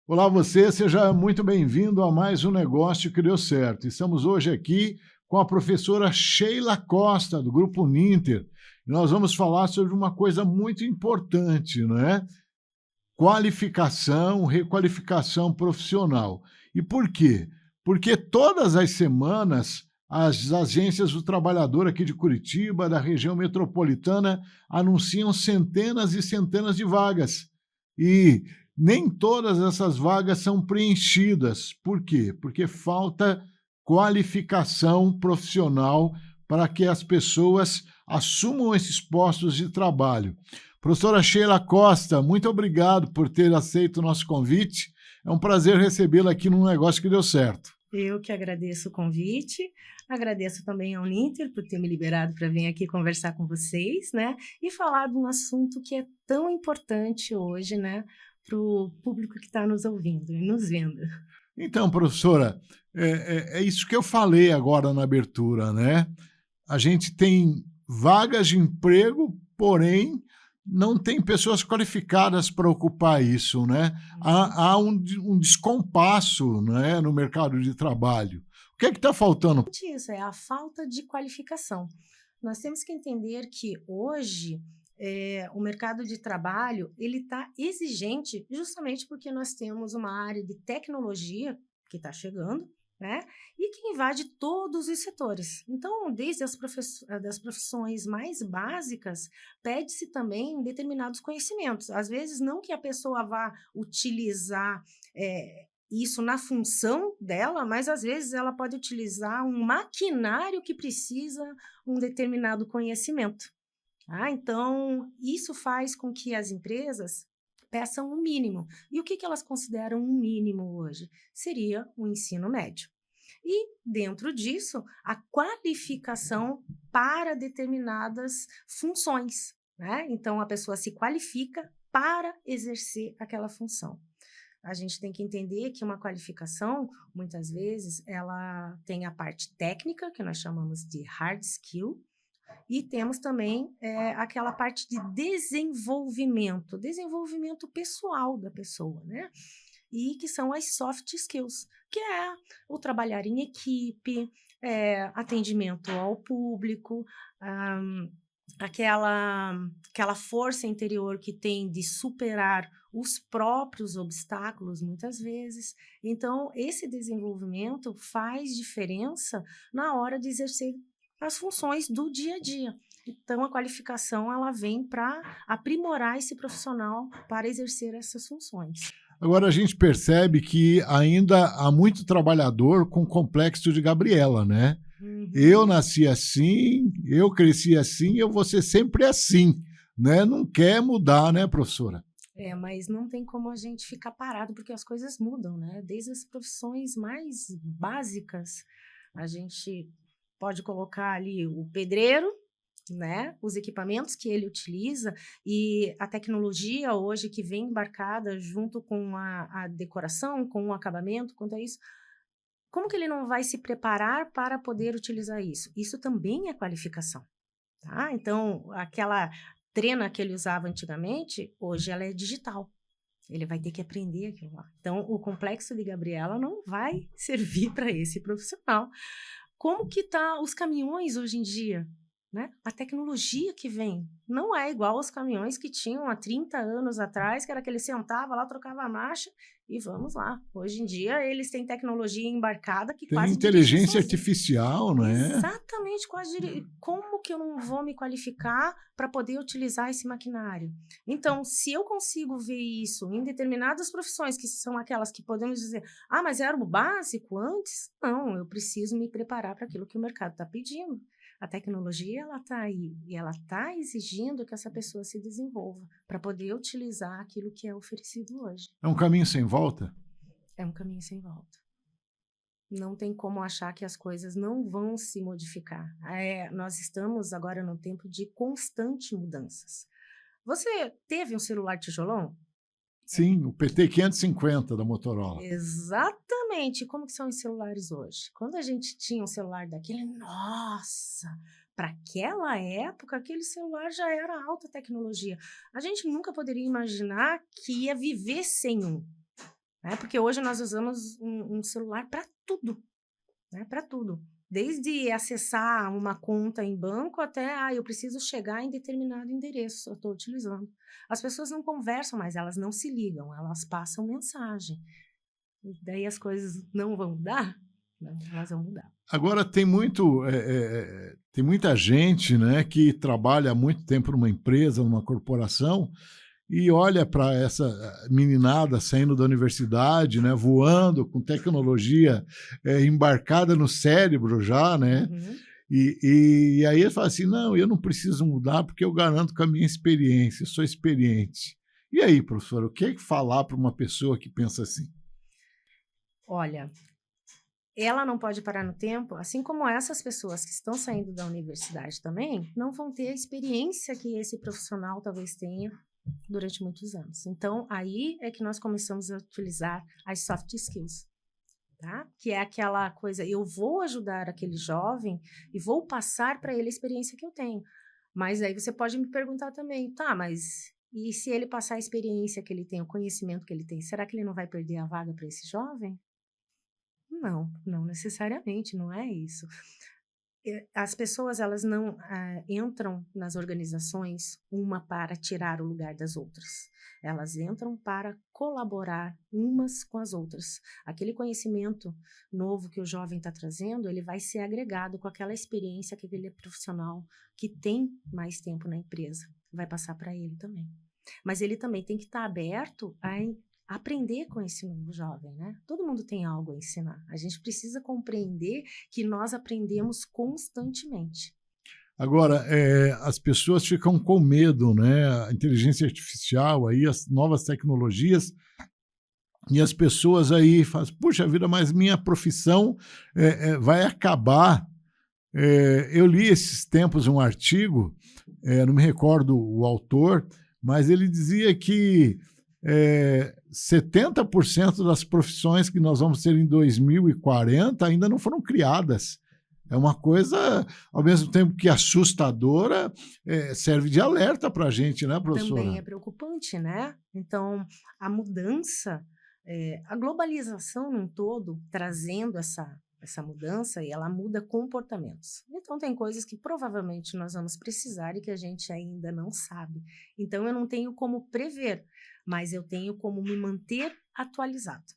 Olá você, seja muito bem-vindo a mais um Negócio que Deu Certo. Estamos hoje aqui com a professora Sheila Costa, do Grupo Ninter. E nós vamos falar sobre uma coisa muito importante, não é? Qualificação, requalificação profissional. E por quê? Porque todas as semanas as agências do trabalhador aqui de Curitiba, da região metropolitana, anunciam centenas e centenas de vagas. E nem todas essas vagas são preenchidas. Por quê? Porque falta qualificação profissional para que as pessoas assumam esses postos de trabalho. Professora Sheila Costa, muito obrigado por ter aceito o nosso convite. É um prazer recebê-la aqui num Negócio que Deu Certo. Eu que agradeço o convite, agradeço também ao Ninter por ter me liberado para vir aqui conversar com vocês, né? E falar de um assunto que é tão importante hoje, né? Para o público que está nos ouvindo e nos vendo. Então, professora, é isso que eu falei agora na abertura, né? A gente tem vagas de emprego, porém não tem pessoas qualificadas para ocupar isso, né? Há um descompasso, né, no mercado de trabalho. O que é que está faltando? Isso é a falta de qualificação. Nós temos que entender que hoje o mercado de trabalho ele está exigente justamente porque nós temos uma área de tecnologia que está chegando, né? E que invade todos os setores. Então, desde das profissões mais básicas, pede-se também determinados conhecimentos. Às vezes, não que a pessoa vá utilizar isso na função dela, mas às vezes ela pode utilizar um maquinário que precisa um determinado conhecimento. Então, isso faz com que as empresas peçam um mínimo. E o que elas consideram um mínimo hoje? Seria o ensino médio. E, dentro disso, a qualificação para determinadas funções, né? Então, a pessoa se qualifica para exercer aquela função. A gente tem que entender que uma qualificação, muitas vezes, ela tem a parte técnica, que nós chamamos de hard skill, e temos também aquela parte de desenvolvimento pessoal da pessoa, né? E que são as soft skills, que é o trabalhar em equipe, atendimento ao público, aquela força interior que tem de superar os próprios obstáculos, muitas vezes. Então, esse desenvolvimento faz diferença na hora de exercer as funções do dia a dia. Então, a qualificação ela vem para aprimorar esse profissional para exercer essas funções. Agora a gente percebe que ainda há muito trabalhador com complexo de Gabriela, né? Eu nasci assim, eu cresci assim, eu vou ser sempre assim, né? Não quer mudar, né, professora? Mas não tem como a gente ficar parado, porque as coisas mudam, né? Desde as profissões mais básicas, a gente pode colocar ali o pedreiro, né? Os equipamentos que ele utiliza e a tecnologia hoje que vem embarcada junto com a decoração, com o acabamento, quanto a isso. Como que ele não vai se preparar para poder utilizar isso? Isso também é qualificação, tá? Então, aquela trena que ele usava antigamente, hoje ela é digital. Ele vai ter que aprender aquilo lá. Então, o complexo de Gabriela não vai servir para esse profissional. Como que tá os caminhões hoje em dia? Né? A tecnologia que vem não é igual aos caminhões que tinham há 30 anos atrás, que era que ele sentava lá, trocava a marcha e vamos lá. Hoje em dia eles têm tecnologia embarcada que Tem quase dirige inteligência sozinho. artificial, não é? Exatamente, como que eu não vou me qualificar para poder utilizar esse maquinário? Então, se eu consigo ver isso em determinadas profissões, que são aquelas que podemos dizer, mas era o básico antes? Não, eu preciso me preparar para aquilo que o mercado está pedindo. A tecnologia ela está aí e ela está exigindo que essa pessoa se desenvolva para poder utilizar aquilo que é oferecido hoje. É um caminho sem volta? É um caminho sem volta. Não tem como achar que as coisas não vão se modificar. Nós estamos agora num tempo de constante mudanças. Você teve um celular tijolão? Sim, o PT 550 da Motorola. Exatamente. Como que são os celulares hoje? Quando a gente tinha um celular daquele, nossa, para aquela época, aquele celular já era alta tecnologia. A gente nunca poderia imaginar que ia viver sem um. né? Porque hoje nós usamos um celular para tudo, né? Para tudo. Desde acessar uma conta em banco até, eu preciso chegar em determinado endereço, eu estou utilizando. As pessoas não conversam mais, elas não se ligam, elas passam mensagem. E daí as coisas não vão mudar? Não, elas vão mudar. Agora, tem muita gente, né, que trabalha há muito tempo numa empresa, numa corporação, e olha para essa meninada saindo da universidade, né, voando com tecnologia embarcada no cérebro já, né? Uhum. E aí ele fala assim, não, eu não preciso mudar porque eu garanto com a minha experiência, eu sou experiente. E aí, professor, o que é que falar para uma pessoa que pensa assim? Olha, ela não pode parar no tempo, assim como essas pessoas que estão saindo da universidade também, não vão ter a experiência que esse profissional talvez tenha durante muitos anos. Então, aí é que nós começamos a utilizar as soft skills, tá? Que é aquela coisa, eu vou ajudar aquele jovem e vou passar para ele a experiência que eu tenho. Mas aí você pode me perguntar também, tá, mas e se ele passar a experiência que ele tem, o conhecimento que ele tem, será que ele não vai perder a vaga para esse jovem? Não, não necessariamente, não é isso. As pessoas, elas não entram nas organizações uma para tirar o lugar das outras. Elas entram para colaborar umas com as outras. Aquele conhecimento novo que o jovem está trazendo, ele vai ser agregado com aquela experiência que aquele profissional que tem mais tempo na empresa vai passar para ele também. Mas ele também tem que estar aberto a aprender com esse novo jovem, né? Todo mundo tem algo a ensinar. A gente precisa compreender que nós aprendemos constantemente. Agora, as pessoas ficam com medo, né? A inteligência artificial, aí, as novas tecnologias, e as pessoas aí fazem, puxa vida, mas minha profissão vai acabar. Eu li esses tempos um artigo, não me recordo o autor, mas ele dizia que 70% das profissões que nós vamos ter em 2040 ainda não foram criadas. É uma coisa, ao mesmo tempo que assustadora, serve de alerta para a gente, né, professora? Também é preocupante, né? Então, a mudança, a globalização num todo, trazendo essa mudança, e ela muda comportamentos. Então, tem coisas que provavelmente nós vamos precisar e que a gente ainda não sabe. Então, eu não tenho como prever, mas eu tenho como me manter atualizado.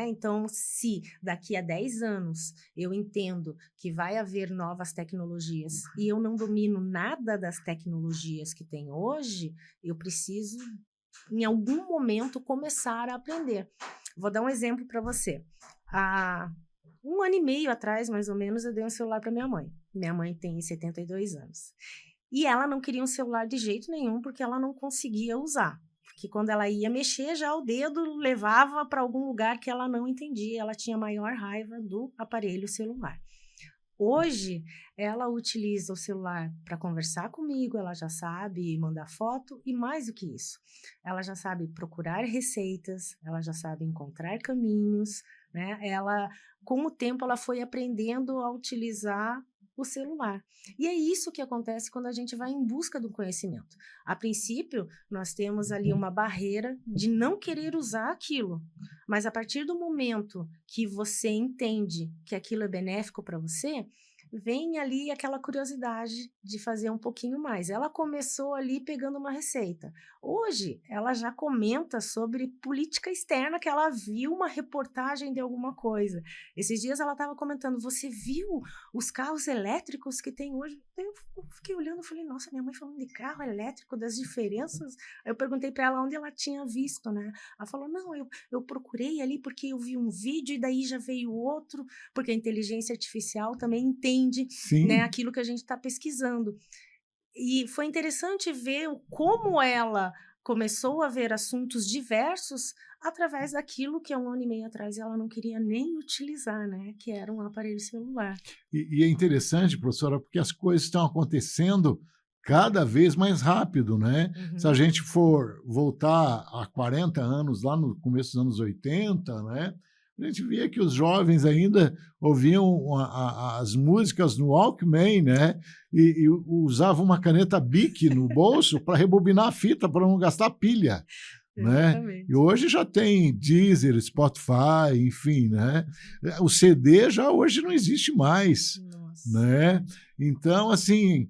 Então, se daqui a 10 anos eu entendo que vai haver novas tecnologias e eu não domino nada das tecnologias que tem hoje, eu preciso, em algum momento, começar a aprender. Vou dar um exemplo para você. Há 1 ano e meio atrás, mais ou menos, eu dei um celular para minha mãe. Minha mãe tem 72 anos. E ela não queria um celular de jeito nenhum, porque ela não conseguia usar. Porque quando ela ia mexer, já o dedo levava para algum lugar que ela não entendia. Ela tinha maior raiva do aparelho celular. Hoje, ela utiliza o celular para conversar comigo, ela já sabe mandar foto e mais do que isso. Ela já sabe procurar receitas, ela já sabe encontrar caminhos, né? Com o tempo, ela foi aprendendo a utilizar o celular. E é isso que acontece quando a gente vai em busca do conhecimento. A princípio, nós temos ali uma barreira de não querer usar aquilo, mas a partir do momento que você entende que aquilo é benéfico para você, vem ali aquela curiosidade de fazer um pouquinho mais. Ela começou ali pegando uma receita. Hoje, ela já comenta sobre política externa, que ela viu uma reportagem de alguma coisa. Esses dias ela estava comentando, você viu os carros elétricos que tem hoje? Eu fiquei olhando e falei, nossa, minha mãe falando de carro elétrico, das diferenças. Aí eu perguntei para ela onde ela tinha visto, né? Ela falou, não, eu procurei ali porque eu vi um vídeo e daí já veio outro, porque a inteligência artificial também entende, né, aquilo que a gente está pesquisando. E foi interessante ver como ela começou a ver assuntos diversos através daquilo que há 1 ano e meio atrás ela não queria nem utilizar, né? Que era um aparelho celular. E é interessante, professora, porque as coisas estão acontecendo cada vez mais rápido, né? Uhum. Se a gente for voltar a 40 anos, lá no começo dos anos 80, né? A gente via que os jovens ainda ouviam as músicas no Walkman, né? E usavam uma caneta Bic no bolso para rebobinar a fita, para não gastar pilha. né? E Exatamente. hoje já tem Deezer, Spotify, enfim, né? O CD já hoje não existe mais, Nossa. né? Então, assim,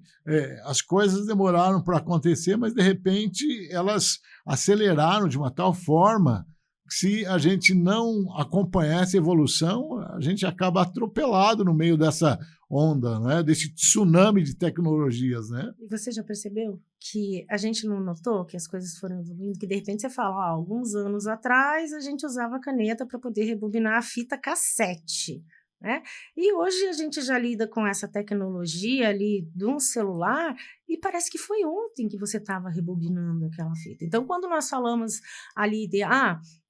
as coisas demoraram para acontecer, mas de repente elas aceleraram de uma tal forma que, se a gente não acompanhar essa evolução, a gente acaba atropelado no meio dessa onda, né? Desse tsunami de tecnologias, né? E você já percebeu que a gente não notou que as coisas foram evoluindo? Que de repente você fala, ó, alguns anos atrás a gente usava caneta para poder rebobinar a fita cassete, né? E hoje a gente já lida com essa tecnologia ali de um celular e parece que foi ontem que você estava rebobinando aquela fita. Então, quando nós falamos ali de,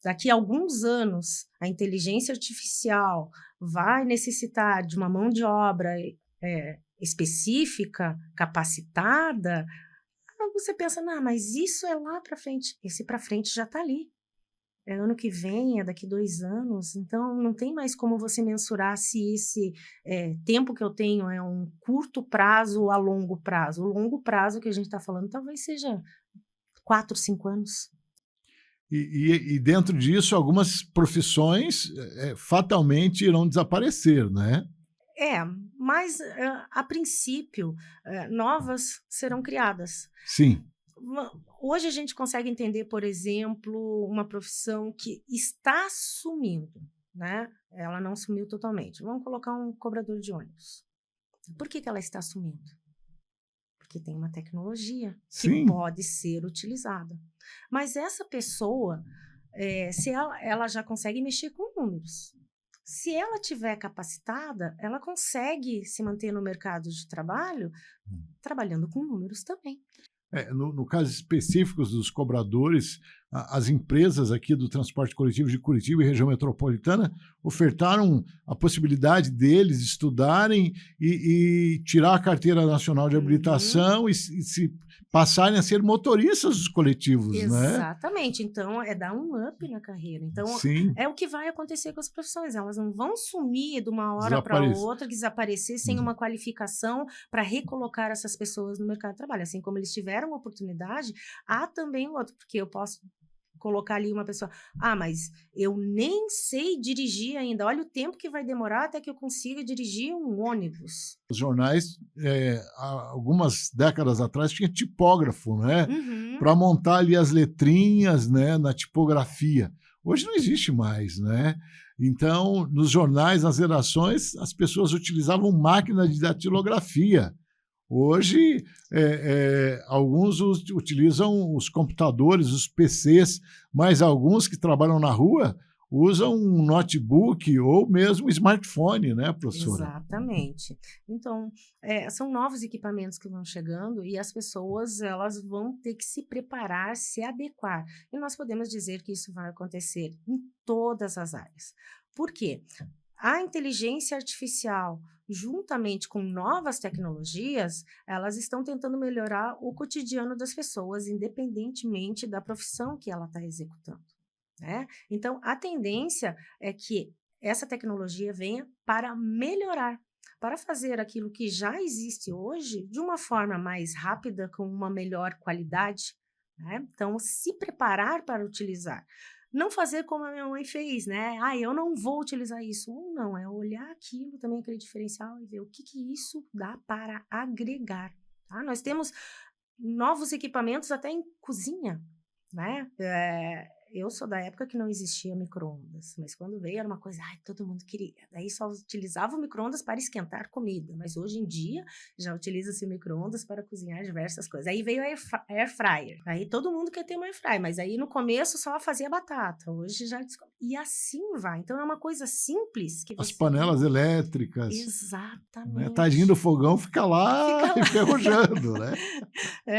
daqui a alguns anos a inteligência artificial vai necessitar de uma mão de obra específica, capacitada, você pensa, não, mas isso é lá para frente. Esse para frente já está ali. É ano que vem, é daqui 2 anos. Então, não tem mais como você mensurar se esse tempo que eu tenho é um curto prazo ou a longo prazo. O longo prazo que a gente está falando talvez seja 4, 5 anos. E dentro disso, algumas profissões fatalmente irão desaparecer, né? É, mas a princípio, novas serão criadas. Sim, Hoje a gente consegue entender, por exemplo, uma profissão que está sumindo, né? Ela não sumiu totalmente. Vamos colocar um cobrador de ônibus. Por que ela está sumindo? Porque tem uma tecnologia que sim. pode ser utilizada. Mas essa pessoa, se ela já consegue mexer com números. Se ela tiver capacitada, ela consegue se manter no mercado de trabalho trabalhando com números também. No caso específico dos cobradores, as empresas aqui do transporte coletivo de Curitiba e região metropolitana ofertaram a possibilidade deles estudarem e tirar a carteira nacional de habilitação e se passarem a ser motoristas dos coletivos, né? Exatamente. Então, é dar um up na carreira. Então, Sim, é o que vai acontecer com as profissões. Elas não vão sumir de uma hora para desaparece. outra, desaparecer sem uma qualificação para recolocar essas pessoas no mercado de trabalho. Assim como eles tiveram oportunidade, há também outro, porque eu posso colocar ali uma pessoa, mas eu nem sei dirigir ainda. Olha o tempo que vai demorar até que eu consiga dirigir um ônibus. Os jornais, há algumas décadas atrás, tinha tipógrafo, né? Uhum. Para montar ali as letrinhas, né, na tipografia. Hoje não existe mais, né? Então, nos jornais, nas redações, as pessoas utilizavam máquina de datilografia. Hoje, alguns utilizam os computadores, os PCs, mas alguns que trabalham na rua usam um notebook ou mesmo smartphone, né, professora? Exatamente. Então, são novos equipamentos que vão chegando e as pessoas elas vão ter que se preparar, se adequar. E nós podemos dizer que isso vai acontecer em todas as áreas. Por quê? A inteligência artificial, juntamente com novas tecnologias, elas estão tentando melhorar o cotidiano das pessoas, independentemente da profissão que ela está executando, né? Então, a tendência é que essa tecnologia venha para melhorar, para fazer aquilo que já existe hoje de uma forma mais rápida, com uma melhor qualidade, né? Então, se preparar para utilizar. Não fazer como a minha mãe fez, né? Eu não vou utilizar isso. Não, é olhar aquilo também, aquele diferencial, e ver o que isso dá para agregar, tá? Nós temos novos equipamentos até em cozinha, né? Eu sou da época que não existia micro-ondas, mas quando veio era uma coisa, todo mundo queria. Daí só utilizava o micro-ondas para esquentar comida, mas hoje em dia já utiliza-se o micro-ondas para cozinhar diversas coisas. Aí veio a air fryer, aí todo mundo quer ter uma air fryer, mas aí no começo só fazia batata, hoje já... E assim vai. Então é uma coisa simples que As você... panelas elétricas, né? Tadinho do Exatamente. fogão fica lá Fica lá. enferrujando, né?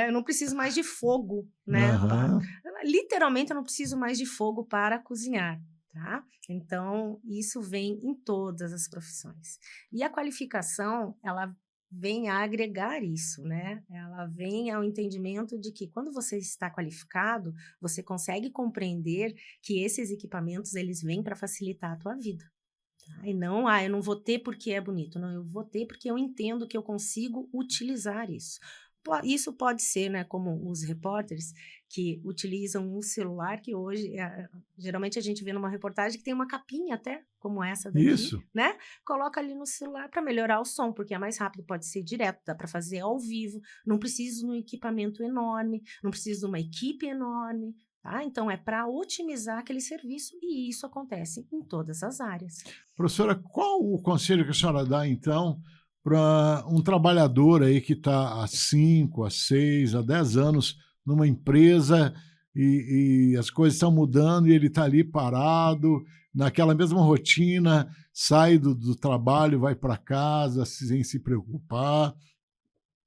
Eu não preciso mais de fogo, né? Aham. Literalmente, eu não preciso mais de fogo para cozinhar, tá? Então, isso vem em todas as profissões. E a qualificação, ela vem a agregar isso, né? Ela vem ao entendimento de que quando você está qualificado, você consegue compreender que esses equipamentos, eles vêm para facilitar a tua vida. Tá? E não, eu não vou ter porque é bonito. Não, eu vou ter porque eu entendo que eu consigo utilizar isso. Isso pode ser, né, como os repórteres que utilizam um celular que hoje, geralmente a gente vê numa reportagem que tem uma capinha até, como essa daqui, Isso. né, coloca ali no celular para melhorar o som, porque é mais rápido, pode ser direto, dá para fazer ao vivo, não precisa de um equipamento enorme, não precisa de uma equipe enorme, tá? Então é para otimizar aquele serviço e isso acontece em todas as áreas. Professora, qual o conselho que a senhora dá, então, para um trabalhador aí que está há 5, há 6, há 10 anos numa empresa e as coisas estão mudando e ele está ali parado, naquela mesma rotina, sai do trabalho, vai para casa sem se preocupar,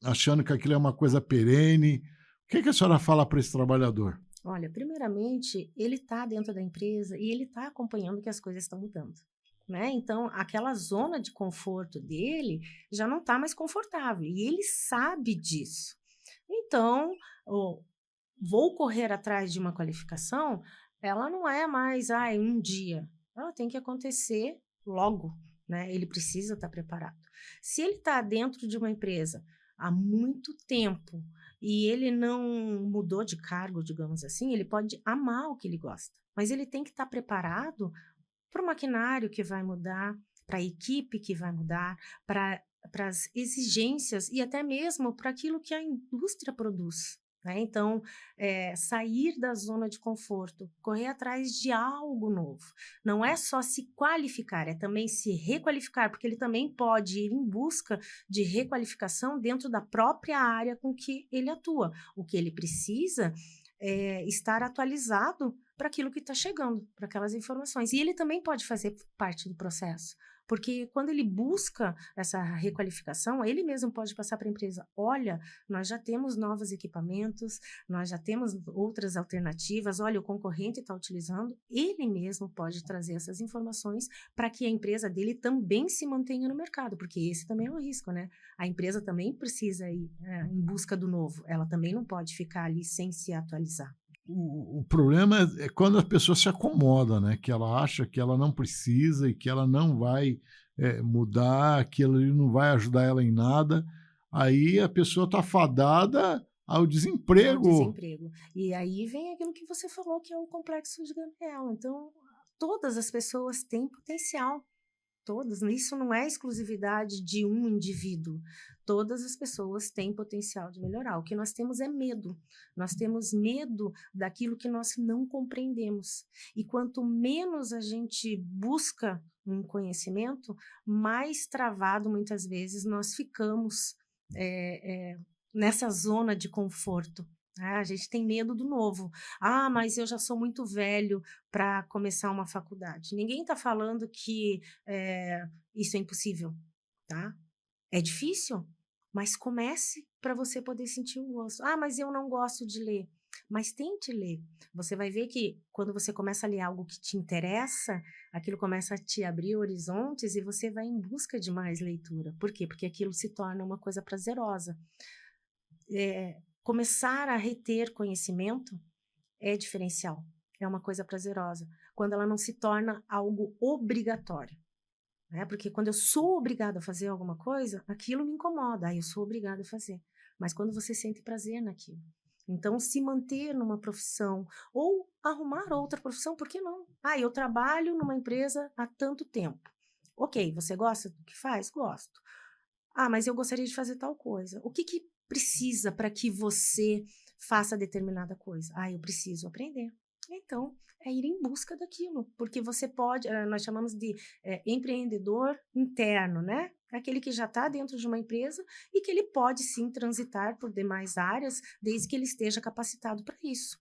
achando que aquilo é uma coisa perene. O que a senhora fala para esse trabalhador? Olha, primeiramente, ele está dentro da empresa e ele está acompanhando que as coisas estão mudando, né? Então, aquela zona de conforto dele já não está mais confortável e ele sabe disso. Então, vou correr atrás de uma qualificação, ela não é mais, um dia. Ela tem que acontecer logo, né? Ele precisa estar preparado. Se ele está dentro de uma empresa há muito tempo e ele não mudou de cargo, digamos assim, ele pode amar o que ele gosta, mas ele tem que estar preparado para o maquinário que vai mudar, para a equipe que vai mudar, para as exigências e até mesmo para aquilo que a indústria produz. Né? Então, sair da zona de conforto, correr atrás de algo novo. Não é só se qualificar, é também se requalificar, porque ele também pode ir em busca de requalificação dentro da própria área com que ele atua. O que ele precisa é estar atualizado para aquilo que está chegando, para aquelas informações. E ele também pode fazer parte do processo, porque quando ele busca essa requalificação, ele mesmo pode passar para a empresa: olha, nós já temos novos equipamentos, nós já temos outras alternativas, olha, o concorrente está utilizando. Ele mesmo pode trazer essas informações para que a empresa dele também se mantenha no mercado, porque esse também é um risco, né? A empresa também precisa ir em busca do novo, ela também não pode ficar ali sem se atualizar. O problema é quando a pessoa se acomoda, né, que ela acha que ela não precisa e que ela não vai, mudar, aquilo ali não vai ajudar ela em nada, aí a pessoa está fadada ao É o desemprego. desemprego. E aí vem aquilo que você falou, que é o complexo de Gabriela. Então, todas as pessoas têm potencial. Todas, isso não é exclusividade de um indivíduo. Todas as pessoas têm potencial de melhorar. O que nós temos é medo. Nós temos medo daquilo que nós não compreendemos. E quanto menos a gente busca um conhecimento, mais travado muitas vezes nós ficamos nessa zona de conforto. A gente tem medo do novo. Ah, mas eu já sou muito velho para começar uma faculdade. Ninguém está falando que isso é impossível, tá? É difícil, mas comece para você poder sentir o gosto. Ah, mas eu não gosto de ler. Mas tente ler. Você vai ver que quando você começa a ler algo que te interessa, aquilo começa a te abrir horizontes e você vai em busca de mais leitura. Por quê? Porque aquilo se torna uma coisa prazerosa. Começar a reter conhecimento é diferencial, é uma coisa prazerosa, quando ela não se torna algo obrigatório, né? Porque quando eu sou obrigada a fazer alguma coisa, aquilo me incomoda, aí eu sou obrigada a fazer. Mas quando você sente prazer naquilo, então se manter numa profissão ou arrumar outra profissão, por que não? Ah, eu trabalho numa empresa há tanto tempo. Ok, você gosta do que faz? Gosto. Ah, mas eu gostaria de fazer tal coisa. O que que precisa para que você faça determinada coisa? Ah, eu preciso aprender. Então, é ir em busca daquilo, porque você pode, nós chamamos de empreendedor interno, né? Aquele que já está dentro de uma empresa e que ele pode sim transitar por demais áreas, desde que ele esteja capacitado para isso.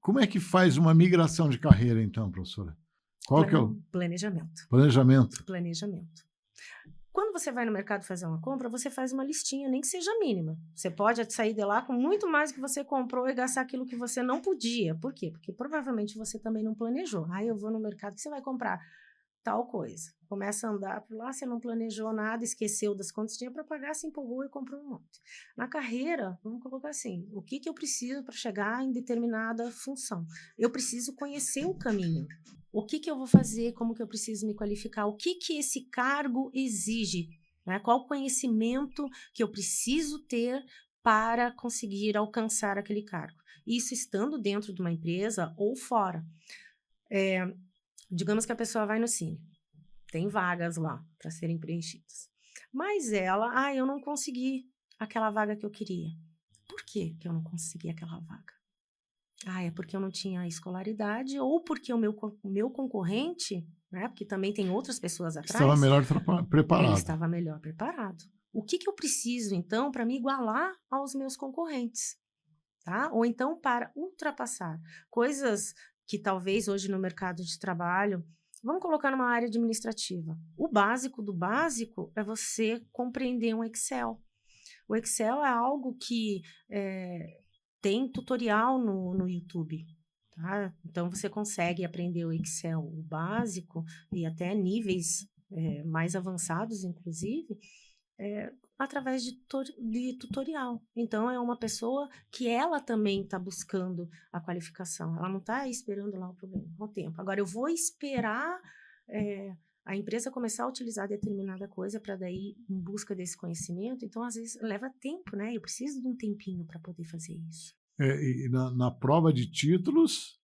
Como é que faz uma migração de carreira então, professora? Qual que é o Planejamento. planejamento? Planejamento. Quando você vai no mercado fazer uma compra, você faz uma listinha, nem que seja mínima. Você pode sair de lá com muito mais que você comprou e gastar aquilo que você não podia. Por quê? Porque provavelmente você também não planejou. Ah, eu vou no mercado, que você vai comprar tal coisa. Começa a andar por lá, você não planejou nada, esqueceu das contas que tinha para pagar, se empolgou e comprou um monte. Na carreira, vamos colocar assim, o que eu preciso para chegar em determinada função? Eu preciso conhecer o caminho. O que eu vou fazer, como que eu preciso me qualificar, o que esse cargo exige, né? Qual o conhecimento que eu preciso ter para conseguir alcançar aquele cargo? Isso estando dentro de uma empresa ou fora. Digamos que a pessoa vai no Cine, tem vagas lá para serem preenchidas. Mas ela, eu não consegui aquela vaga que eu queria. Por que que eu não consegui aquela vaga? É porque eu não tinha escolaridade ou porque o meu concorrente, né, porque também tem outras pessoas Estava atrás, melhor ele preparado. estava melhor preparado. O que que eu preciso, então, para me igualar aos meus concorrentes, tá? Ou então para ultrapassar coisas que talvez hoje no mercado de trabalho, vamos colocar numa área administrativa. O básico do básico é você compreender um Excel. O Excel é algo que tem tutorial no YouTube, tá? Então você consegue aprender o Excel, o básico, e até níveis mais avançados, inclusive, através de tutorial. Então, é uma pessoa que ela também está buscando a qualificação. Ela não está esperando lá o problema, o tempo. Agora, eu vou esperar a empresa começar a utilizar determinada coisa para daí em busca desse conhecimento. Então, às vezes, leva tempo, né? Eu preciso de um tempinho para poder fazer isso. E na prova de títulos,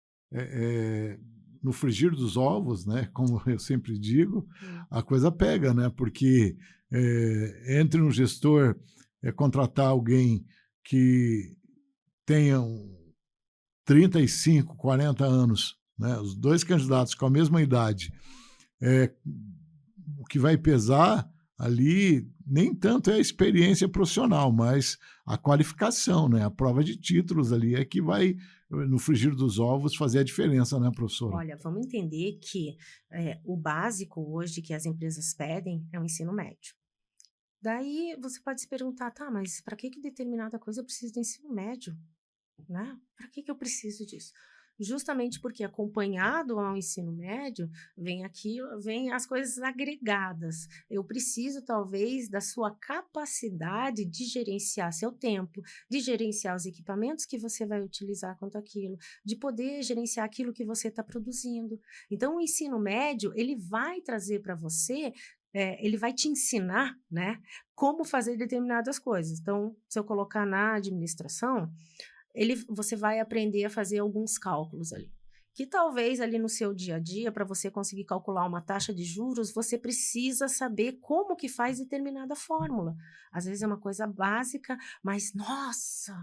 no frigir dos ovos, né, como eu sempre digo, a coisa pega, né, porque entre um gestor contratar alguém que tenha 35, 40 anos, né, os dois candidatos com a mesma idade, o que vai pesar ali nem tanto é a experiência profissional, mas a qualificação, né? A prova de títulos ali é que vai, no frigir dos ovos, fazer a diferença, né, professora? Olha, vamos entender que o básico hoje que as empresas pedem é o ensino médio. Daí você pode se perguntar, tá, mas para que determinada coisa eu preciso do ensino médio, né? Para que eu preciso disso? Justamente porque acompanhado ao ensino médio vem as coisas agregadas. Eu preciso talvez da sua capacidade de gerenciar seu tempo, de gerenciar os equipamentos que você vai utilizar quanto aquilo, de poder gerenciar aquilo que você está produzindo. Então, o ensino médio ele vai trazer para você ele vai te ensinar, né, como fazer determinadas coisas. Então, se eu colocar na administração, você vai aprender a fazer alguns cálculos ali. Que talvez ali no seu dia a dia, para você conseguir calcular uma taxa de juros, você precisa saber como que faz determinada fórmula. Às vezes é uma coisa básica, mas nossa,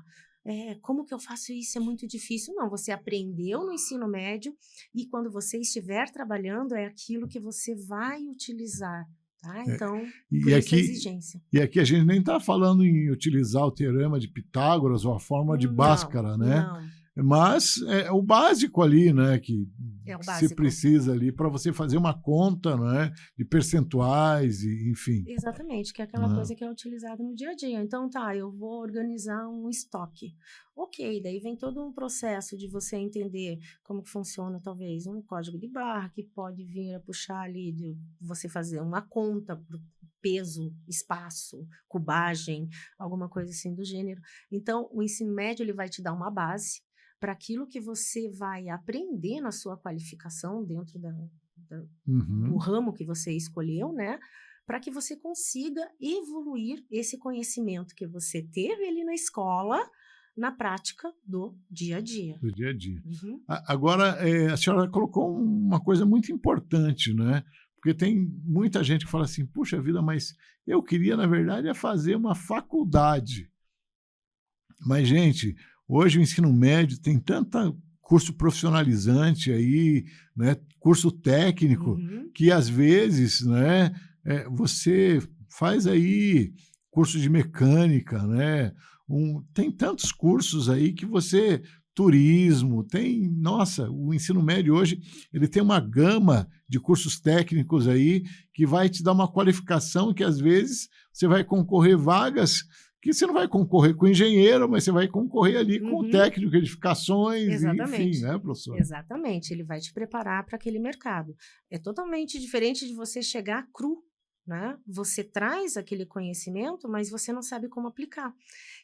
como que eu faço isso? É muito difícil. Não, você aprendeu no ensino médio e quando você estiver trabalhando, é aquilo que você vai utilizar. Tá? Então, por E isso a aqui, exigência. e aqui a gente nem está falando em utilizar o teorema de Pitágoras ou a fórmula de Não, Bhaskara, né? não. Mas é o básico ali, né, que É o se básico. precisa ali para você fazer uma conta, né, de percentuais, e, enfim. Exatamente, que é aquela coisa que é utilizada no dia a dia. Então, tá, eu vou organizar um estoque. Ok, daí vem todo um processo de você entender como que funciona, talvez, um código de barra, que pode vir a puxar ali, de você fazer uma conta por peso, espaço, cubagem, alguma coisa assim do gênero. Então, o ensino médio, ele vai te dar uma base para aquilo que você vai aprender na sua qualificação dentro do ramo que você escolheu, né? Para que você consiga evoluir esse conhecimento que você teve ali na escola na prática do dia a dia. Do dia a dia. Uhum. Agora, a senhora colocou uma coisa muito importante, né? Porque tem muita gente que fala assim, puxa vida, mas eu queria, na verdade, fazer uma faculdade. Mas, gente, hoje o ensino médio tem tanta curso profissionalizante aí, né, curso técnico, que às vezes, né, você faz aí curso de mecânica, né, tem tantos cursos aí que você turismo, nossa, o ensino médio hoje, ele tem uma gama de cursos técnicos aí que vai te dar uma qualificação que às vezes você vai concorrer vagas que você não vai concorrer com o engenheiro, mas você vai concorrer ali com o técnico, edificações, Exatamente. enfim, né, professor? Exatamente, ele vai te preparar para aquele mercado. É totalmente diferente de você chegar cru, né? Você traz aquele conhecimento, mas você não sabe como aplicar.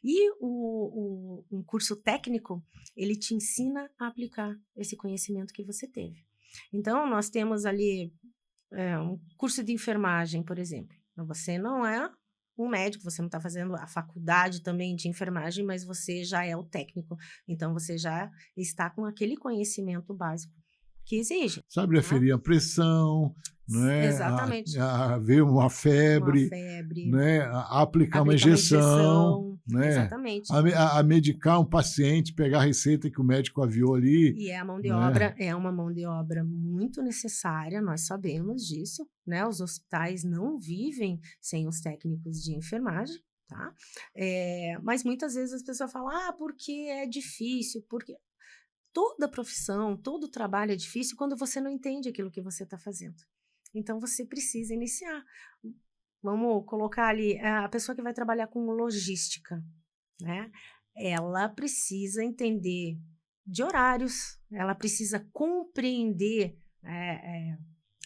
E um curso técnico, ele te ensina a aplicar esse conhecimento que você teve. Então, nós temos ali um curso de enfermagem, por exemplo. Você não é um médico, você não está fazendo a faculdade também de enfermagem, mas você já é o técnico. Então, você já está com aquele conhecimento básico que exige, Sabe tá? aferir a pressão, né, Exatamente. a ver uma Uma febre, febre, né, a aplicar uma aplicar uma injeção, injeção, né, exatamente. a medicar um paciente, pegar a receita que o médico aviou ali, E é a mão de né. obra é uma mão de obra muito necessária, nós sabemos disso, né, os hospitais não vivem sem os técnicos de enfermagem, tá. Mas muitas vezes as pessoas falam: "Ah, porque é difícil, porque" toda profissão, todo trabalho é difícil quando você não entende aquilo que você está fazendo. Então você precisa iniciar. Vamos colocar ali a pessoa que vai trabalhar com logística, né? Ela precisa entender de horários, ela precisa compreender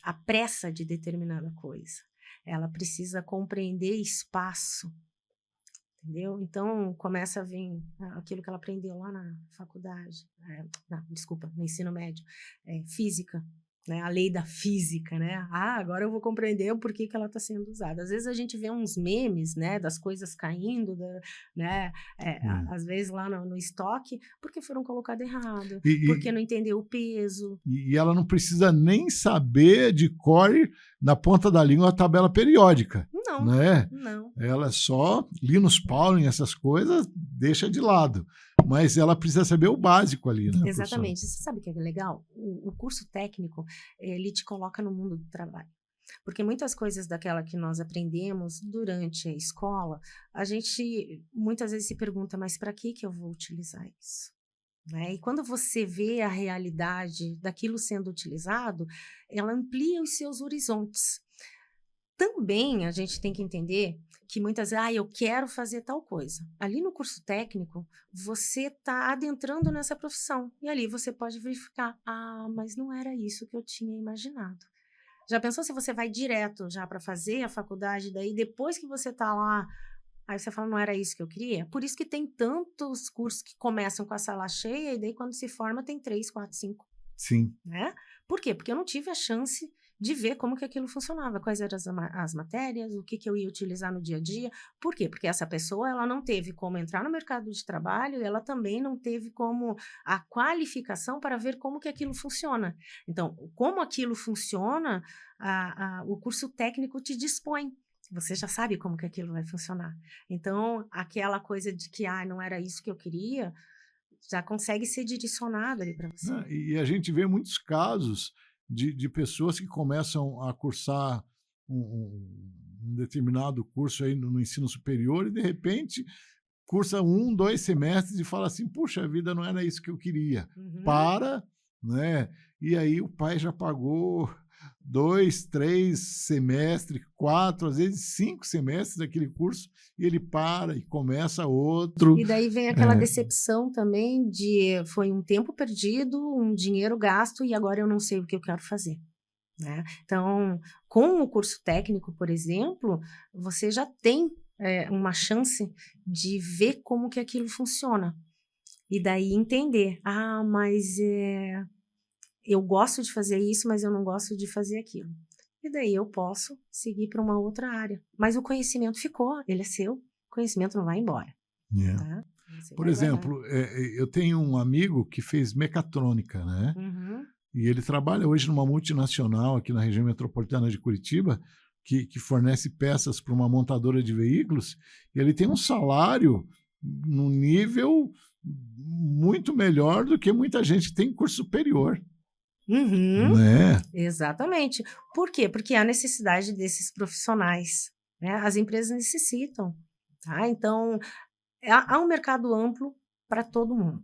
a pressa de determinada coisa, ela precisa compreender espaço, entendeu? Então começa a vir aquilo que ela aprendeu lá na faculdade, não, desculpa, no ensino médio, física, né? A lei da física, né? Ah, agora eu vou compreender o porquê que ela está sendo usada. Às vezes a gente vê uns memes, né, das coisas caindo, né? É. Às vezes lá no estoque, porque foram colocadas errado, E porque não e entendeu o peso. e ela não precisa nem saber de cor na ponta da língua a tabela periódica, Não, né. não. Ela só Linus Pauling, essas coisas, deixa de lado, mas ela precisa saber o básico ali, né, professora? Exatamente. Você sabe o que é legal? O curso técnico, ele te coloca no mundo do trabalho. Porque muitas coisas daquela que nós aprendemos durante a escola, a gente muitas vezes se pergunta, mas para que eu vou utilizar isso? Né? E quando você vê a realidade daquilo sendo utilizado, ela amplia os seus horizontes. Também a gente tem que entender que muitas vezes, eu quero fazer tal coisa. Ali no curso técnico, você está adentrando nessa profissão. E ali você pode verificar, mas não era isso que eu tinha imaginado. Já pensou se você vai direto já para fazer a faculdade, daí depois que você está lá, aí você fala, não era isso que eu queria? Por isso que tem tantos cursos que começam com a sala cheia e daí quando se forma tem 3, 4, 5. Sim. Né? Por quê? Porque eu não tive a chance de ver como que aquilo funcionava, quais eram as matérias, o que eu ia utilizar no dia a dia. Por quê? Porque essa pessoa ela não teve como entrar no mercado de trabalho, ela também não teve como a qualificação para ver como que aquilo funciona. Então, como aquilo funciona, o curso técnico te dispõe. Você já sabe como que aquilo vai funcionar. Então, aquela coisa de que não era isso que eu queria, já consegue ser direcionado ali para você. Né, e a gente vê muitos casos de pessoas que começam a cursar um determinado curso aí no ensino superior e, de repente, cursa 1, 2 semestres e fala assim: "Puxa vida, não era isso que eu queria". Uhum. Para, né, e aí o pai já pagou 2, 3 semestres, 4, às vezes 5 semestres daquele curso, e ele para e começa outro. E daí vem aquela É, decepção também de foi um tempo perdido, um dinheiro gasto e agora eu não sei o que eu quero fazer, né. Então, com o curso técnico, por exemplo, você já tem, uma chance de ver como que aquilo funciona. E daí entender: mas, eu gosto de fazer isso, mas eu não gosto de fazer aquilo". E daí eu posso seguir para uma outra área. Mas o conhecimento ficou, ele é seu, o conhecimento não vai embora, é. tá. Você Por vai guardar. exemplo, eu tenho um amigo que fez mecatrônica, né, Uhum. e ele trabalha hoje numa multinacional aqui na região metropolitana de Curitiba, que fornece peças para uma montadora de veículos, e ele tem um salário num nível muito melhor do que muita gente que tem curso superior, Uhum. né. Exatamente. Por quê? Porque há necessidade desses profissionais, né, as empresas necessitam, tá. Então, há um mercado amplo para todo mundo,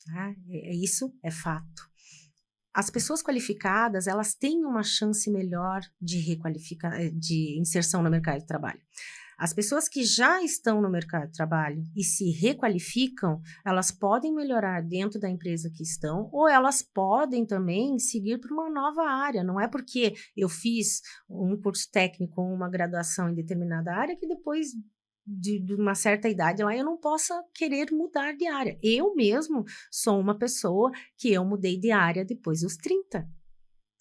tá, isso é fato. As pessoas qualificadas, elas têm uma chance melhor de de inserção no mercado de trabalho. As pessoas que já estão no mercado de trabalho e se requalificam, elas podem melhorar dentro da empresa que estão, ou elas podem também seguir para uma nova área. Não é porque eu fiz um curso técnico ou uma graduação em determinada área que depois de uma certa idade lá eu não possa querer mudar de área. Eu mesmo sou uma pessoa que eu mudei de área depois dos 30.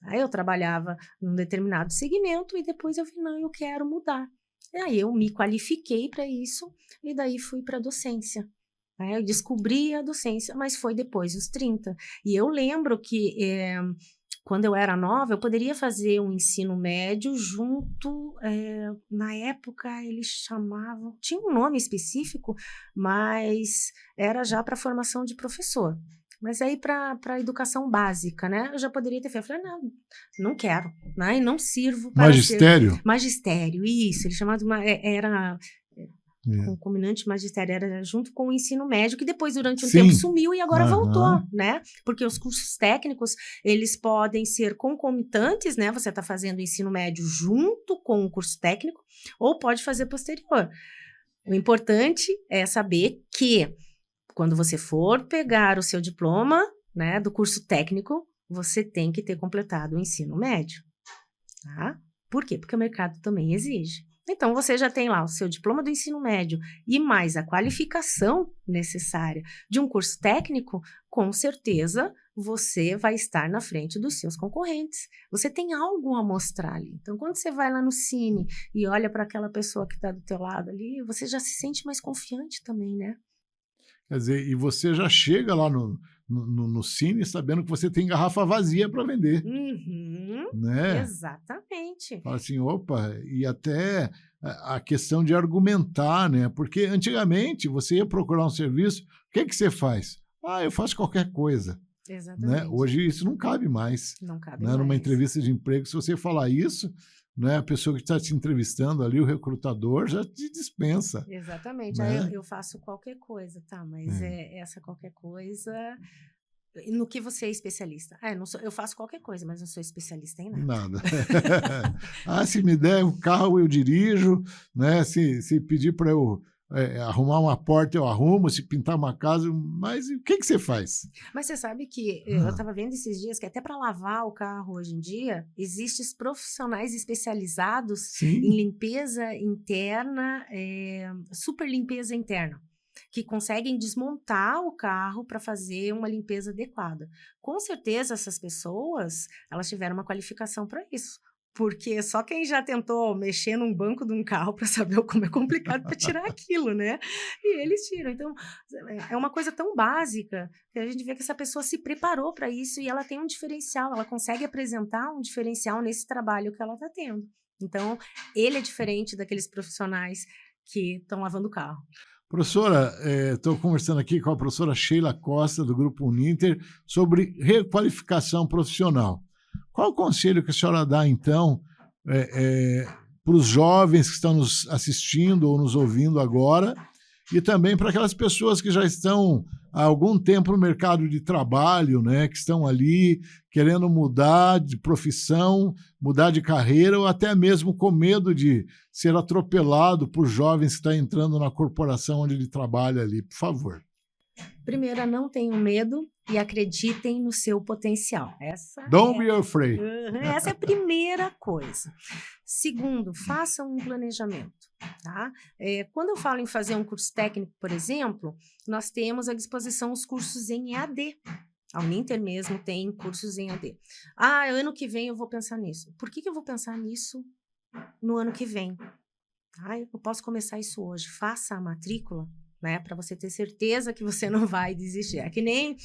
Aí eu trabalhava num determinado segmento e depois eu vi, não, eu quero mudar. E aí eu me qualifiquei para isso e daí fui para a docência. Né? Eu descobri a docência, mas foi depois dos 30. E eu lembro que quando eu era nova, eu poderia fazer um ensino médio junto, na época eles chamavam, tinha um nome específico, mas era já para formação de professor. Mas aí para a educação básica, né? Eu já poderia ter feito. Eu falei, não quero, né? E não sirvo para Magistério? Magistério, isso. Ele chamava era concomitante magistério, era junto com o ensino médio, que depois durante um tempo sumiu e agora voltou, né? Porque os cursos técnicos, eles podem ser concomitantes, né? Você está fazendo o ensino médio junto com o curso técnico, ou pode fazer posterior. O importante é saber que quando você for pegar o seu diploma, né, do curso técnico, você tem que ter completado o ensino médio, tá? Por quê? Porque o mercado também exige. Então, você já tem lá o seu diploma do ensino médio e mais a qualificação necessária de um curso técnico, com certeza você vai estar na frente dos seus concorrentes. Você tem algo a mostrar ali. Então, quando você vai lá no Cine e olha para aquela pessoa que está do teu lado ali, você já se sente mais confiante também, né? Quer dizer, e você já chega lá no Cine sabendo que você tem garrafa vazia para vender. Né? Exatamente. Fala assim, opa, e até a questão de argumentar, né? Porque antigamente você ia procurar um serviço, o que você faz? Eu faço qualquer coisa. Exatamente. Né? Hoje isso não cabe mais. Não cabe né? mais. Numa entrevista de emprego, se você falar isso, né, a pessoa que está te entrevistando ali, o recrutador, já te dispensa. Exatamente. Né? Aí eu faço qualquer coisa, tá? Mas essa qualquer coisa... No que você é especialista? Eu faço qualquer coisa, mas não sou especialista em nada. Se me der o carro, eu dirijo, né? Se pedir para eu arrumar uma porta, eu arrumo, se pintar uma casa, mas o que você faz? Mas você sabe que eu estava vendo esses dias que até para lavar o carro hoje em dia, existem profissionais especializados em limpeza interna, super limpeza interna, que conseguem desmontar o carro para fazer uma limpeza adequada. Com certeza, essas pessoas, elas tiveram uma qualificação para isso. Porque só quem já tentou mexer num banco de um carro para saber como é complicado para tirar aquilo, né? E eles tiram. Então, é uma coisa tão básica que a gente vê que essa pessoa se preparou para isso e ela tem um diferencial, ela consegue apresentar um diferencial nesse trabalho que ela está tendo. Então, ele é diferente daqueles profissionais que estão lavando o carro. Professora, estou conversando aqui com a professora Sheila Costa, do Grupo Uninter, sobre requalificação profissional. Qual o conselho que a senhora dá, então, para os jovens que estão nos assistindo ou nos ouvindo agora, e também para aquelas pessoas que já estão há algum tempo no mercado de trabalho, né, que estão ali querendo mudar de profissão, mudar de carreira, ou até mesmo com medo de ser atropelado por jovens que estão entrando na corporação onde ele trabalha ali? Por favor. Primeiro, não tenham medo e acreditem no seu potencial. Don't be afraid. Essa é a primeira coisa. Segundo, façam um planejamento. Tá? Quando eu falo em fazer um curso técnico, por exemplo, nós temos à disposição os cursos em EAD. A Uninter mesmo tem cursos em EAD. Ano que vem eu vou pensar nisso. Por que eu vou pensar nisso no ano que vem? Eu posso começar isso hoje. Faça a matrícula, né, para você ter certeza que você não vai desistir. É que nem,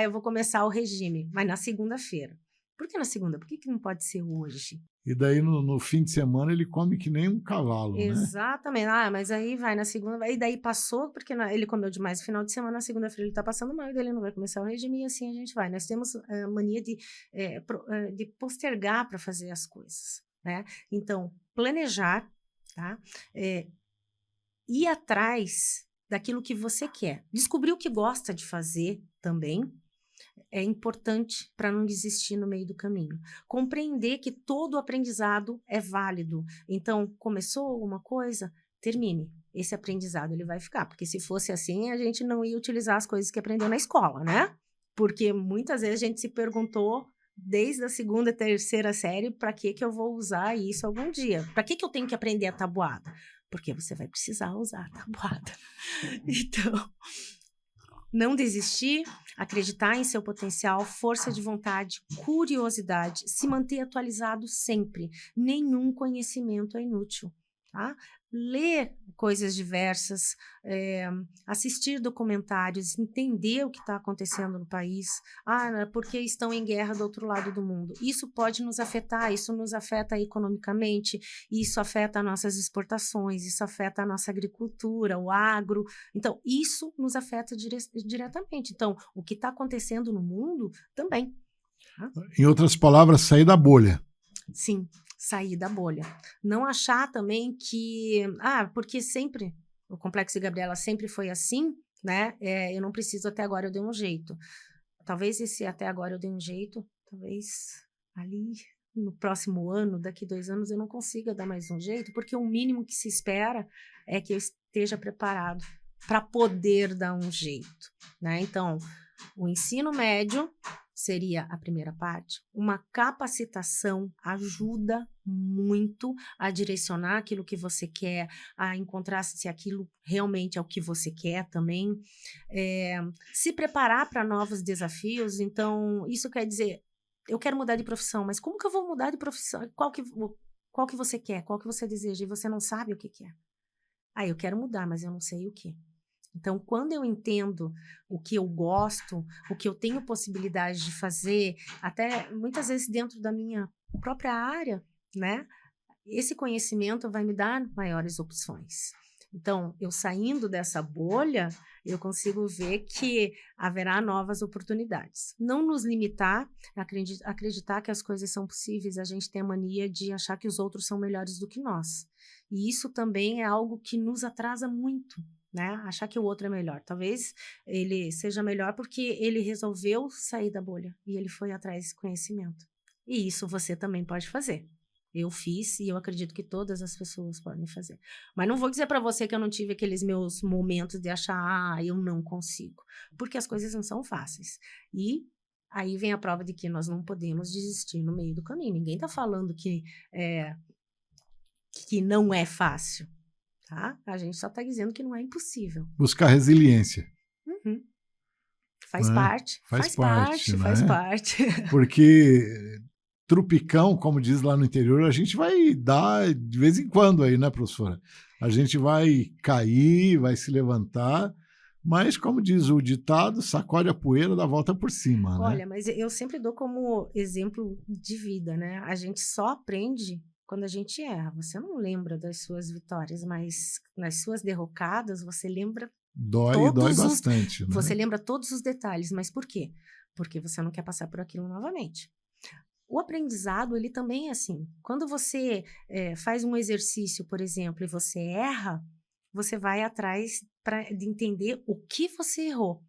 eu vou começar o regime, mas na segunda-feira. Por que na segunda? Por que não pode ser hoje? E daí no fim de semana ele come que nem um cavalo, Exatamente. Né? Mas aí vai na segunda, e daí passou, porque ele comeu demais no final de semana, na segunda-feira ele tá passando mal, e daí ele não vai começar o regime, e assim a gente vai. Nós temos a mania de postergar para fazer as coisas, né? Então, planejar, tá? Ir atrás daquilo que você quer. Descobrir o que gosta de fazer também é importante para não desistir no meio do caminho. Compreender que todo aprendizado é válido. Então, começou alguma coisa, termine. Esse aprendizado ele vai ficar. Porque se fosse assim, a gente não ia utilizar as coisas que aprendeu na escola, né? Porque muitas vezes a gente se perguntou desde a segunda, terceira série, para que eu vou usar isso algum dia? Para que eu tenho que aprender a tabuada? Porque você vai precisar usar a tabuada. Então, Não desistir, acreditar em seu potencial, força de vontade, curiosidade, se manter atualizado sempre. Nenhum conhecimento é inútil, tá? Ler coisas diversas, assistir documentários, entender o que está acontecendo no país. Porque estão em guerra do outro lado do mundo. Isso pode nos afetar, isso nos afeta economicamente, isso afeta nossas exportações, isso afeta a nossa agricultura, o agro. Então, isso nos afeta diretamente. Então, o que está acontecendo no mundo também. Tá? Em outras palavras, sair da bolha. Sim, sair da bolha. Não achar também que, porque sempre, o Complexo de Gabriela sempre foi assim, né? Eu não preciso, até agora eu dei um jeito. Talvez esse até agora eu dei um jeito, talvez ali no próximo ano, daqui 2 anos, eu não consiga dar mais um jeito, porque o mínimo que se espera é que eu esteja preparado para poder dar um jeito, né? Então, o ensino médio seria a primeira parte. Uma capacitação ajuda muito a direcionar aquilo que você quer, a encontrar se aquilo realmente é o que você quer também. Se preparar para novos desafios. Então, isso quer dizer, eu quero mudar de profissão, mas como que eu vou mudar de profissão? Qual que você quer? Qual que você deseja? E você não sabe o que quer. Eu quero mudar, mas eu não sei o que. Então, quando eu entendo o que eu gosto, o que eu tenho possibilidade de fazer, até muitas vezes dentro da minha própria área, né? Esse conhecimento vai me dar maiores opções. Então, eu saindo dessa bolha, eu consigo ver que haverá novas oportunidades. Não nos limitar, acreditar que as coisas são possíveis. A gente tem a mania de achar que os outros são melhores do que nós. E isso também é algo que nos atrasa muito. Né? Achar que o outro é melhor. Talvez ele seja melhor porque ele resolveu sair da bolha e ele foi atrás desse conhecimento. E isso você também pode fazer. Eu fiz e eu acredito que todas as pessoas podem fazer. Mas não vou dizer para você que eu não tive aqueles meus momentos de achar, eu não consigo. Porque as coisas não são fáceis. E aí vem a prova de que nós não podemos desistir no meio do caminho. Ninguém está falando que não é fácil. Tá? A gente só está dizendo que não é impossível. Buscar resiliência. Uhum. Faz parte. Faz parte. Porque trupicão, como diz lá no interior, a gente vai dar de vez em quando aí, né, professora? A gente vai cair, vai se levantar, mas, como diz o ditado, sacode a poeira, dá a volta por cima. Olha, né? Mas eu sempre dou como exemplo de vida, né? A gente só aprende quando a gente erra. Você não lembra das suas vitórias, mas nas suas derrocadas você lembra dói bastante. Né? Você lembra todos os detalhes, mas por quê? Porque você não quer passar por aquilo novamente. O aprendizado, ele também é assim. Quando você faz um exercício, por exemplo, e você erra, você vai atrás de entender o que você errou.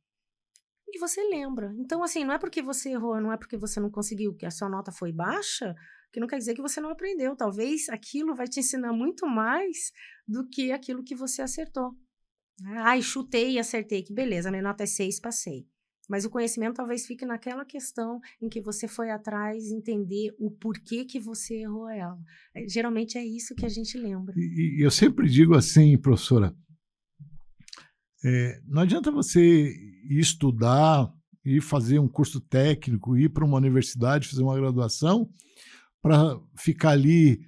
E você lembra. Então, assim, não é porque você errou, não é porque você não conseguiu, que a sua nota foi baixa, que não quer dizer que você não aprendeu. Talvez aquilo vai te ensinar muito mais do que aquilo que você acertou. Chutei e acertei, que beleza, minha nota é 6, passei. Mas o conhecimento talvez fique naquela questão em que você foi atrás entender o porquê que você errou ela. Geralmente é isso que a gente lembra. E eu sempre digo assim, professora, não adianta você ir estudar, ir fazer um curso técnico, ir para uma universidade, fazer uma graduação, para ficar ali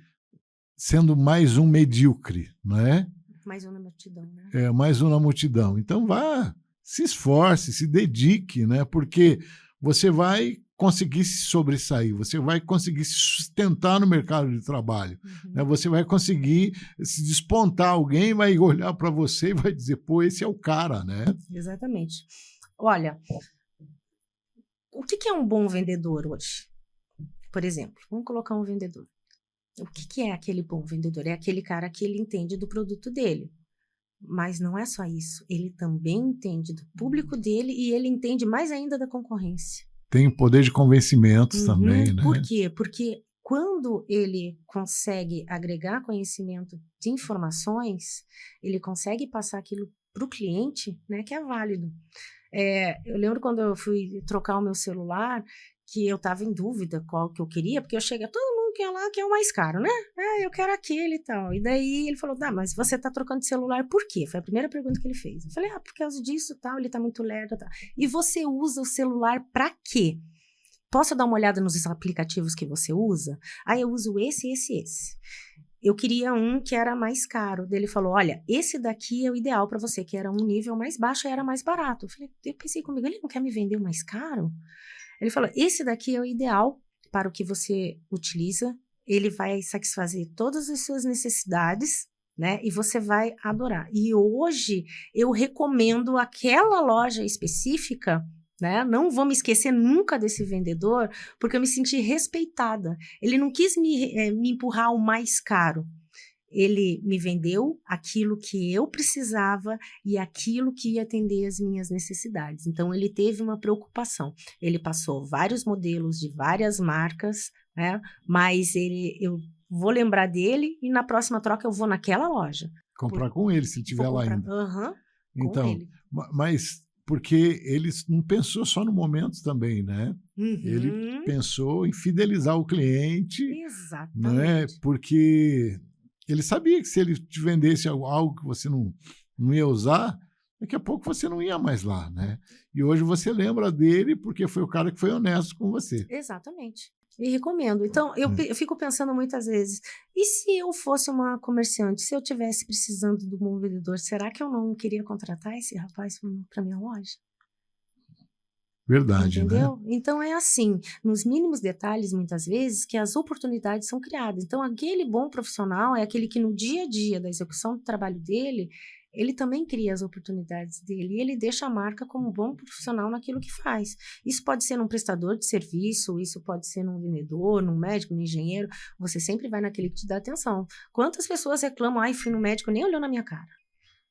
sendo mais um medíocre, não é? Mais um na multidão, né? Mais um na multidão. Então vá, se esforce, se dedique, né? Porque você vai conseguir se sobressair, você vai conseguir se sustentar no mercado de trabalho, né? Você vai conseguir se despontar, alguém vai olhar para você e vai dizer, pô, esse é o cara, né? Exatamente. Olha, o que é um bom vendedor hoje? Por exemplo, vamos colocar um vendedor. O que é aquele bom vendedor? É aquele cara que ele entende do produto dele. Mas não é só isso. Ele também entende do público dele e ele entende mais ainda da concorrência. Tem o poder de convencimentos também, né? Por quê? Porque quando ele consegue agregar conhecimento de informações, ele consegue passar aquilo para o cliente, né, que é válido. Eu lembro quando eu fui trocar o meu celular, que eu estava em dúvida qual que eu queria, porque eu cheguei, todo mundo que é lá que é o mais caro, né? Eu quero aquele e tal. E daí ele falou, mas você tá trocando de celular por quê? Foi a primeira pergunta que ele fez. Eu falei, por causa disso, tal, ele tá muito lerdo, tal. E você usa o celular pra quê? Posso dar uma olhada nos aplicativos que você usa? Eu uso esse. Eu queria um que era mais caro. Daí ele falou, olha, esse daqui é o ideal para você, que era um nível mais baixo e era mais barato. Eu pensei comigo, ele não quer me vender o mais caro? Ele falou, esse daqui é o ideal para o que você utiliza, ele vai satisfazer todas as suas necessidades, né? E você vai adorar. E hoje eu recomendo aquela loja específica, né? Não vou me esquecer nunca desse vendedor, porque eu me senti respeitada. Ele não quis me empurrar o mais caro. Ele me vendeu aquilo que eu precisava e aquilo que ia atender as minhas necessidades. Então, ele teve uma preocupação. Ele passou vários modelos de várias marcas, né? Mas eu vou lembrar dele e na próxima troca eu vou naquela loja. Comprar com ele, se tiver lá ainda. Com ele. Mas porque ele não pensou só no momento também, né? Ele pensou em fidelizar o cliente. Exatamente. Né? Porque ele sabia que se ele te vendesse algo que você não ia usar, daqui a pouco você não ia mais lá, né? E hoje você lembra dele porque foi o cara que foi honesto com você. Exatamente. E recomendo. Então, eu fico pensando muitas vezes, e se eu fosse uma comerciante, se eu tivesse precisando de um vendedor, será que eu não queria contratar esse rapaz para minha loja? Verdade, entendeu? Né? Então é assim, nos mínimos detalhes, muitas vezes, que as oportunidades são criadas. Então, aquele bom profissional é aquele que no dia a dia da execução do trabalho dele, ele também cria as oportunidades dele e ele deixa a marca como bom profissional naquilo que faz. Isso pode ser num prestador de serviço, isso pode ser num vendedor, num médico, num engenheiro, você sempre vai naquele que te dá atenção. Quantas pessoas reclamam, fui no médico, nem olhou na minha cara.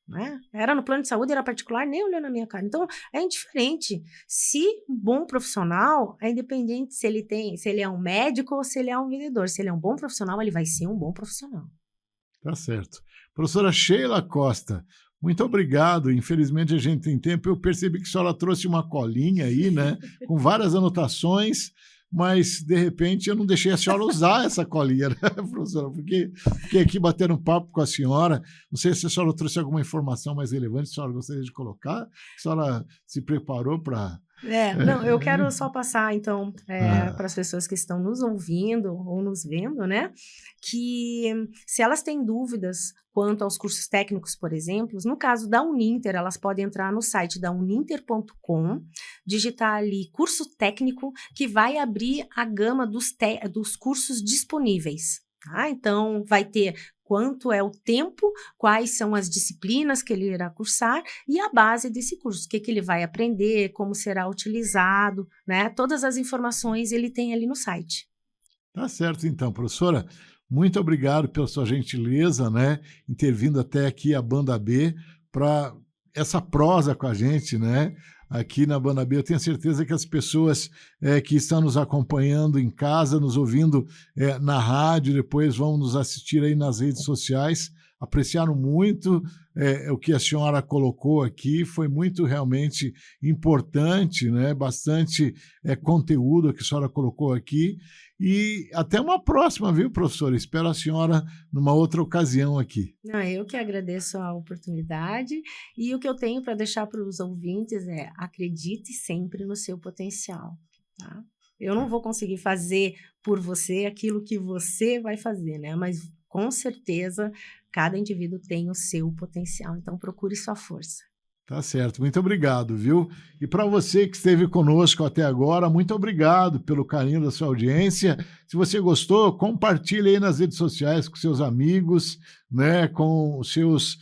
Né? Era no plano de saúde, era particular, nem olhou na minha cara. Então, é indiferente. Se um bom profissional, é independente se ele é um médico ou se ele é um vendedor. Se ele é um bom profissional, ele vai ser um bom profissional. Tá certo. Professora Sheila Costa, muito obrigado. Infelizmente a gente tem tempo. Eu percebi que a senhora trouxe uma colinha aí, né? Com várias anotações, mas de repente eu não deixei a senhora usar essa colinha, né, professora? Porque fiquei aqui batendo papo com a senhora. Não sei se a senhora trouxe alguma informação mais relevante, a senhora gostaria de colocar? A senhora se preparou para... Não, eu quero só passar, então, para as pessoas que estão nos ouvindo ou nos vendo, né, que se elas têm dúvidas quanto aos cursos técnicos, por exemplo, no caso da Uninter, elas podem entrar no site da uninter.com, digitar ali curso técnico, que vai abrir a gama dos cursos disponíveis. Tá? Então, vai ter quanto é o tempo, quais são as disciplinas que ele irá cursar e a base desse curso, o que ele vai aprender, como será utilizado, né? Todas as informações ele tem ali no site. Tá certo, então, professora. Muito obrigado pela sua gentileza, né? Intervindo até aqui a Banda B para essa prosa com a gente, né? Aqui na Banda B, eu tenho certeza que as pessoas que estão nos acompanhando em casa, nos ouvindo na rádio, depois vão nos assistir aí nas redes sociais, apreciaram muito o que a senhora colocou aqui, foi muito realmente importante, né? Bastante conteúdo que a senhora colocou aqui. E até uma próxima, viu, professora? Espero a senhora numa outra ocasião aqui. Eu que agradeço a oportunidade e o que eu tenho para deixar para os ouvintes é acredite sempre no seu potencial. Tá? Eu não vou conseguir fazer por você aquilo que você vai fazer, né? Mas com certeza cada indivíduo tem o seu potencial, então procure sua força. Tá certo, muito obrigado, viu? E para você que esteve conosco até agora, muito obrigado pelo carinho da sua audiência. Se você gostou, compartilhe aí nas redes sociais com seus amigos, né? Com os seus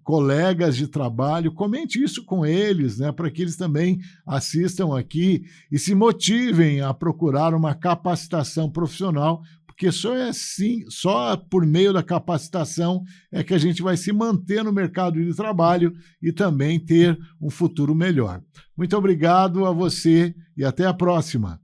colegas de trabalho, comente isso com eles, né? Para que eles também assistam aqui e se motivem a procurar uma capacitação profissional, porque só por meio da capacitação é que a gente vai se manter no mercado de trabalho e também ter um futuro melhor. Muito obrigado a você e até a próxima.